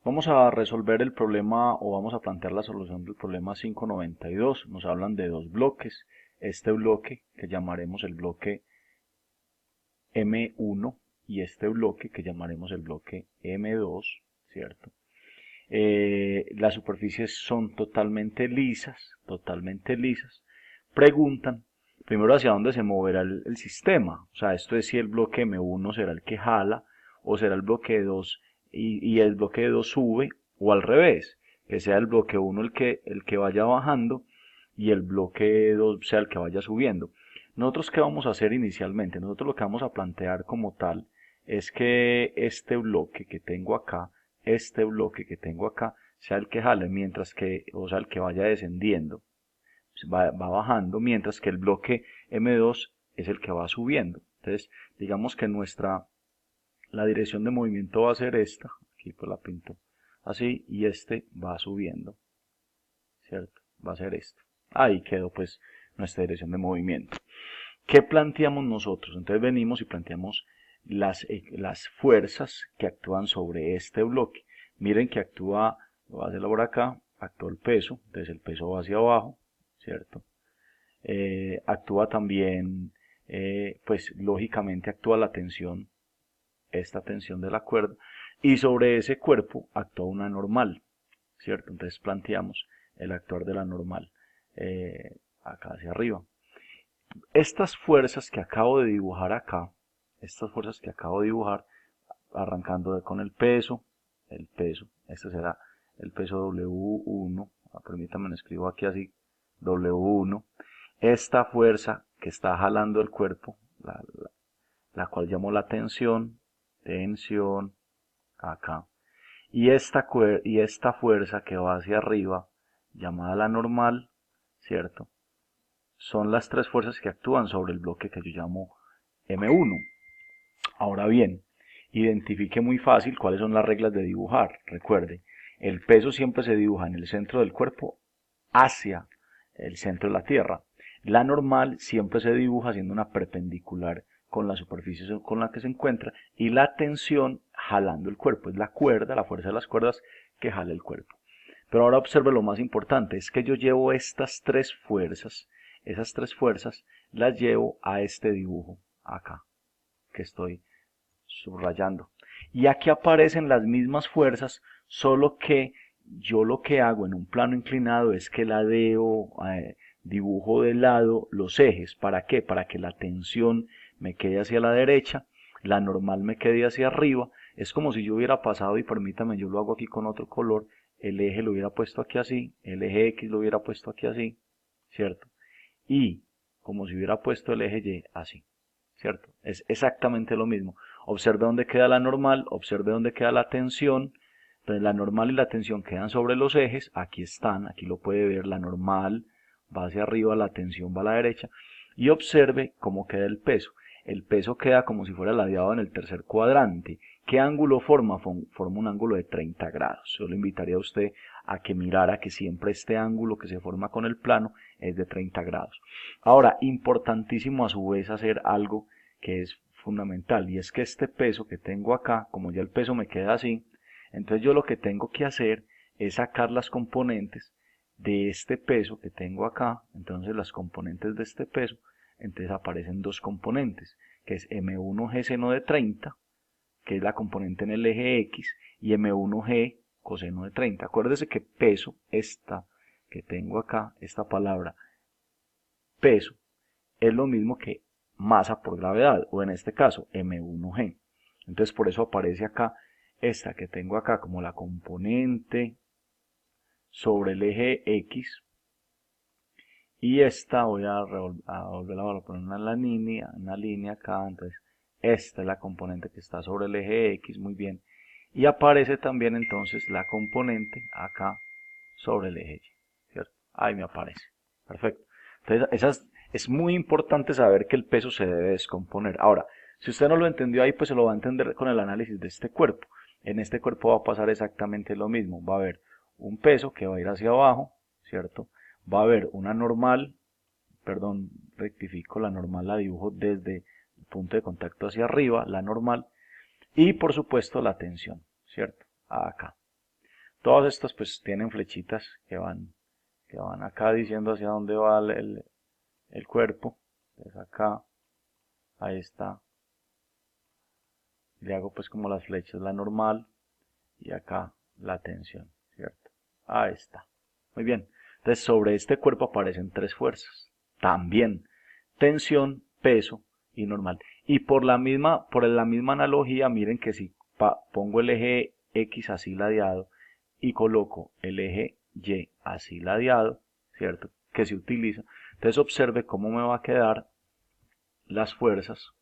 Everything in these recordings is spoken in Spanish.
Vamos a resolver el problema o vamos a plantear la solución del problema 592. Nos hablan de dos bloques. Este bloque que llamaremos el bloque M1 y este bloque que llamaremos el bloque M2, ¿cierto? Las superficies son totalmente lisas, totalmente lisas. Preguntan primero hacia dónde se moverá el sistema. O sea, esto es si el bloque M1 será el que jala o será el bloque 2 y el bloque 2 sube o al revés, que sea el bloque 1 el que vaya bajando y el bloque 2 sea el que vaya subiendo. Nosotros qué vamos a hacer inicialmente? Nosotros lo que vamos a plantear como tal es que este bloque que tengo acá, sea el que jale, mientras que, o sea, el que vaya descendiendo, va bajando, mientras que el bloque M2 es el que va subiendo. Entonces, digamos que la dirección de movimiento va a ser esta, aquí pues la pinto así, y este va subiendo, ¿cierto? Va a ser esto. Ahí quedó pues nuestra dirección de movimiento. ¿Qué planteamos nosotros? Entonces venimos y planteamos las fuerzas que actúan sobre este bloque. Miren que actúa, lo voy a hacerlo por acá, actúa el peso, entonces el peso va hacia abajo, ¿cierto? Actúa también, pues lógicamente actúa la tensión, esta tensión de la cuerda, y sobre ese cuerpo actúa una normal, ¿cierto? Entonces planteamos el actuar de la normal acá hacia arriba. Estas fuerzas que acabo de dibujar acá, estas fuerzas que acabo de dibujar, arrancando con el peso, este será el peso W1, permítanme lo escribo aquí así, W1, esta fuerza que está jalando el cuerpo, la cual llamo la tensión, acá, y esta fuerza que va hacia arriba, llamada la normal, ¿cierto? Son las tres fuerzas que actúan sobre el bloque que yo llamo M1. Ahora bien, identifique muy fácil cuáles son las reglas de dibujar. Recuerde, el peso siempre se dibuja en el centro del cuerpo hacia el centro de la Tierra. La normal siempre se dibuja haciendo una perpendicular con la superficie con la que se encuentra y la tensión jalando el cuerpo. Es la cuerda, la fuerza de las cuerdas que jala el cuerpo. Pero ahora observe lo más importante, es que yo llevo estas tres fuerzas, esas tres fuerzas las llevo a este dibujo acá, que estoy subrayando. Y aquí aparecen las mismas fuerzas, solo que yo lo que hago en un plano inclinado es que dibujo de lado los ejes. ¿Para qué? Para que la tensión me quede hacia la derecha, la normal me quede hacia arriba. Es como si yo hubiera pasado, y permítame, yo lo hago aquí con otro color, el eje lo hubiera puesto aquí así, el eje X lo hubiera puesto aquí así, ¿cierto? Y como si hubiera puesto el eje Y así, ¿cierto? Es exactamente lo mismo. Observe dónde queda la normal, observe dónde queda la tensión. Entonces la normal y la tensión quedan sobre los ejes, aquí están, aquí lo puede ver, la normal va hacia arriba, la tensión va a la derecha. Y observe cómo queda el peso. El peso queda como si fuera ladeado en el tercer cuadrante. ¿Qué ángulo forma? Forma un ángulo de 30 grados. Yo le invitaría a usted a que mirara que siempre este ángulo que se forma con el plano es de 30 grados. Ahora, importantísimo a su vez hacer algo que es fundamental, y es que este peso que tengo acá, como ya el peso me queda así, entonces yo lo que tengo que hacer es sacar las componentes de este peso que tengo acá. Entonces las componentes de este peso, entonces aparecen dos componentes, que es M1G seno de 30, que es la componente en el eje X, y M1G coseno de 30. Acuérdese que peso, esta que tengo acá, esta palabra peso, es lo mismo que masa por gravedad, o en este caso M1G. Entonces por eso aparece acá esta que tengo acá como la componente sobre el eje X, y esta voy a volverla a poner una línea acá. Entonces esta es la componente que está sobre el eje X, muy bien, y aparece también entonces la componente acá sobre el eje Y, ¿cierto? Ahí me aparece, perfecto. Entonces es muy importante saber que el peso se debe descomponer. Ahora, si usted no lo entendió ahí, pues se lo va a entender con el análisis de este cuerpo. En este cuerpo va a pasar exactamente lo mismo. Va a haber un peso que va a ir hacia abajo, ¿cierto? Va a haber una normal, perdón, rectifico, la normal la dibujo desde el punto de contacto hacia arriba, la normal, y por supuesto la tensión, ¿cierto? Acá. Todas estas pues tienen flechitas que van acá diciendo hacia dónde va el cuerpo. Entonces acá, ahí está. Le hago pues como las flechas, la normal y acá la tensión, ¿cierto? Ahí está. Muy bien. Entonces sobre este cuerpo aparecen tres fuerzas. También tensión, peso y normal. Y por la misma analogía, miren que si pongo el eje X así ladeado y coloco el eje Y así ladeado, ¿cierto? Que se utiliza. Entonces observe cómo me va a quedar las fuerzas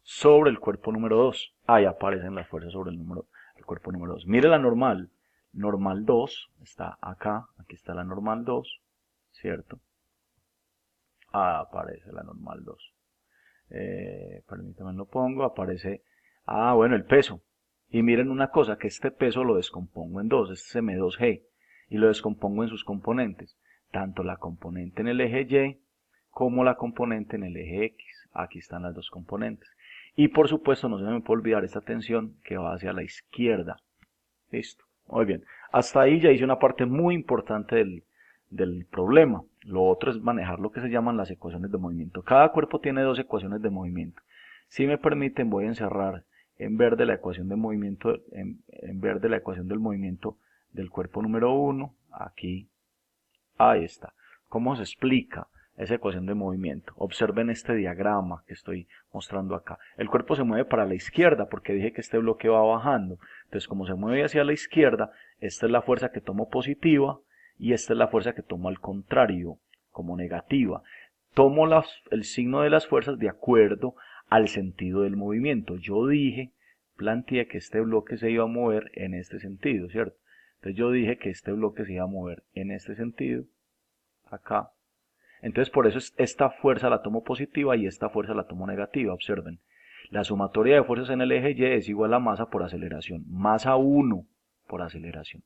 sobre el cuerpo número 2. Ahí aparecen las fuerzas sobre el cuerpo número 2. Mire la normal. Normal 2 está acá. Aquí está la normal 2, ¿cierto? Ah, aparece la normal 2. Permítame lo pongo. Aparece, bueno, el peso. Y miren una cosa, que este peso lo descompongo en dos. Este es M2G. Y lo descompongo en sus componentes. Tanto la componente en el eje Y como la componente en el eje X. Aquí están las dos componentes. Y por supuesto no se me puede olvidar esta tensión que va hacia la izquierda. Listo. Muy bien. Hasta ahí ya hice una parte muy importante del problema. Lo otro es manejar lo que se llaman las ecuaciones de movimiento. Cada cuerpo tiene dos ecuaciones de movimiento. Si me permiten, voy a encerrar en verde la ecuación de movimiento, en verde la ecuación del movimiento del cuerpo número 1. Aquí. Ahí está. ¿Cómo se explica esa ecuación de movimiento? Observen este diagrama que estoy mostrando acá. El cuerpo se mueve para la izquierda porque dije que este bloque va bajando. Entonces, como se mueve hacia la izquierda, esta es la fuerza que tomo positiva y esta es la fuerza que tomo al contrario, como negativa. Tomo el signo de las fuerzas de acuerdo al sentido del movimiento. Yo planteé que este bloque se iba a mover en este sentido, ¿cierto? Entonces yo dije que este bloque se iba a mover en este sentido, acá. Entonces por eso esta fuerza la tomo positiva y esta fuerza la tomo negativa. Observen, la sumatoria de fuerzas en el eje Y es igual a masa por aceleración, masa 1 por aceleración.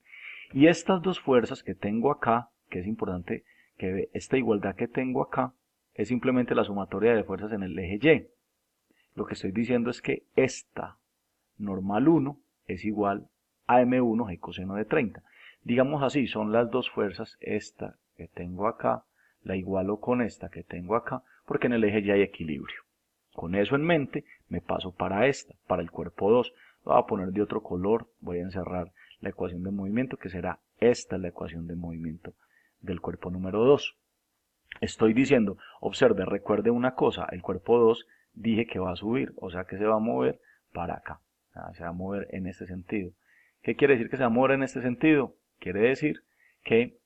Y estas dos fuerzas que tengo acá, que es importante que esta igualdad que tengo acá, es simplemente la sumatoria de fuerzas en el eje Y. Lo que estoy diciendo es que esta normal 1 es igual a M1 G coseno de 30. Digamos así, son las dos fuerzas, esta que tengo acá, la igualo con esta que tengo acá, porque en el eje ya hay equilibrio. Con eso en mente, me paso para esta, para el cuerpo 2. Lo voy a poner de otro color, voy a encerrar la ecuación de movimiento, que será esta la ecuación de movimiento del cuerpo número 2. Estoy diciendo, observe, recuerde una cosa, el cuerpo 2 dije que va a subir, o sea que se va a mover para acá, se va a mover en este sentido. ¿Qué quiere decir que se va a mover en este sentido? Quiere decir que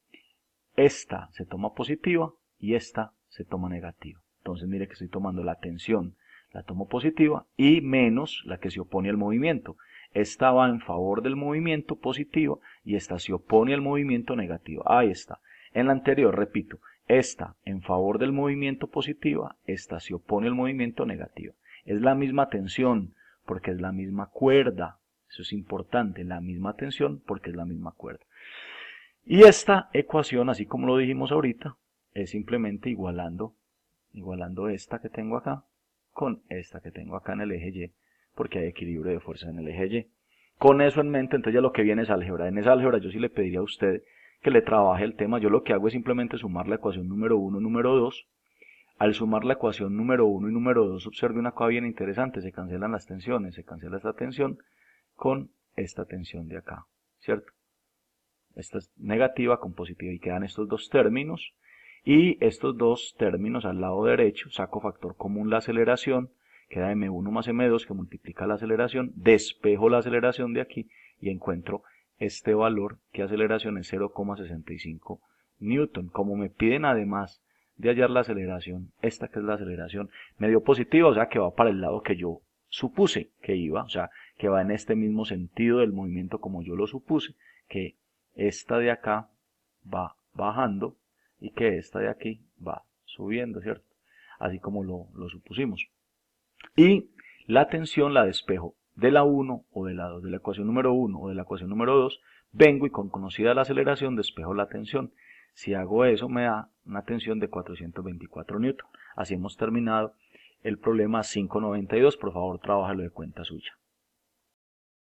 esta se toma positiva y esta se toma negativa. Entonces mire que estoy tomando la tensión, la tomo positiva y menos la que se opone al movimiento. Esta va en favor del movimiento positiva y esta se opone al movimiento negativo. Ahí está. En la anterior, repito, esta en favor del movimiento positiva, esta se opone al movimiento negativo. Es la misma tensión porque es la misma cuerda. Eso es importante, la misma tensión porque es la misma cuerda. Y esta ecuación, así como lo dijimos ahorita, es simplemente igualando esta que tengo acá con esta que tengo acá en el eje Y, porque hay equilibrio de fuerzas en el eje Y. Con eso en mente, entonces ya lo que viene es álgebra. En esa álgebra yo sí le pediría a usted que le trabaje el tema. Yo lo que hago es simplemente sumar la ecuación número 1 y número 2. Al sumar la ecuación número 1 y número 2, observe una cosa bien interesante. Se cancelan las tensiones. Se cancela esta tensión con esta tensión de acá, ¿cierto? Esta es negativa con positiva y quedan estos dos términos. Y estos dos términos al lado derecho, saco factor común la aceleración, queda M1 más M2 que multiplica la aceleración, despejo la aceleración de aquí y encuentro este valor que aceleración es 0,65 Newton. Como me piden además de hallar la aceleración, esta que es la aceleración, me dio positiva, o sea que va para el lado que yo supuse que iba, o sea que va en este mismo sentido del movimiento como yo lo supuse, que esta de acá va bajando y que esta de aquí va subiendo, ¿cierto? Así como lo supusimos. Y la tensión la despejo de la 1 o de la 2, de la ecuación número 1 o de la ecuación número 2, vengo y con conocida la aceleración despejo la tensión. Si hago eso me da una tensión de 424 newton. Así hemos terminado el problema 592. Por favor, trabájalo de cuenta suya.